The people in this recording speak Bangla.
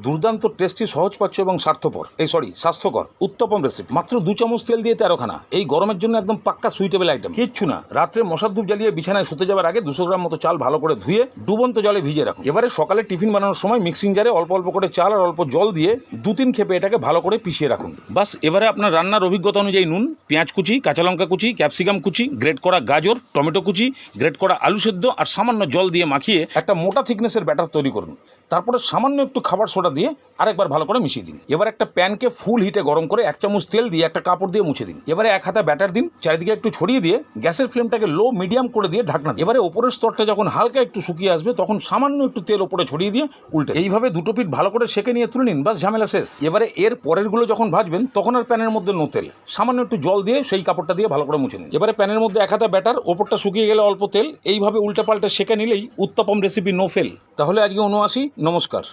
দুর্দান্ত টেস্টি সহজপাচ্য এবং স্বাস্থ্যকর উত্তপম রেসিপি। মাত্র 2 চামচ তেল দিয়ে 13খানা। এই গরমের জন্য একদম পাক্কা সুইটেবল আইটেম। কিচ্ছু না, রাত্রে মশার ধূপ জ্বালিয়ে বিছানায় শুতে যাওয়ার আগে 200 গ্রাম মতো চাল ভালো করে ধুয়ে ডুবন্ত জলে ভিজিয়ে রাখুন। এবারে সকালে টিফিন বানানোর সময় মিক্সিং জারে অল্প অল্প করে চাল আর অল্প জল দিয়ে 2-3 খেপে এটাকে ভালো করে পিষিয়ে রাখুন। বাস এবারে আপনার রান্নার অভিজ্ঞতা অনুযায়ী নুন, পেঁয়াজ কুচি, কাঁচা লঙ্কা কুচি, ক্যাপসিকাম কুচি, গ্রেট করা গাজর, টমেটো কুচি, গ্রেট করা আলু সেদ্ধ আর সামান্য জল দিয়ে মাখিয়ে একটা মোটা থিকনেসের ব্যাটার তৈরি করুন। তারপরে সামান্য একটু খাবার সোডা দিয়ে আরেকবার ভালো করে মিশিয়ে দিন। এবার একটা প্যানকে ফুল হিটে গরম করে 1 চামচ তেল দিয়ে একটা কাপড় দিয়ে মুছে দিন। এবারে 1 হাতা ব্যাটার দিন, চারিদিকে একটু ছড়িয়ে দিয়ে গ্যাসের ফ্লেমটাকে লো মিডিয়াম করে দিয়ে ঢাকনা দিন। এবারে ওপরের স্তরটা যখন হালকা একটু শুকিয়ে আসবে তখন সামান্য একটু তেল ওপরে ছড়িয়ে দিয়ে উল্টে এইভাবে 2টো পিঠ ভালো করে সেঁকে নিয়ে তুলে নিন। বাস ঝামেলা শেষ। এবারে এর পরেরগুলো যখন ভাজবেন তখন আর প্যানের মধ্যে নো তেল, সামান্য একটু জল দিয়ে সেই কাপড়টা দিয়ে ভালো করে মুছে নিন। এবারে প্যানের মধ্যে 1 হাতা ব্যাটার, ওপরটা শুকিয়ে গেলে অল্প তেল, এইভাবে উল্টে পাল্টে সেঁকে নিলেই উত্তপম রেসিপি নো ফেল। তাহলে আজকে আসি। নমস্কার।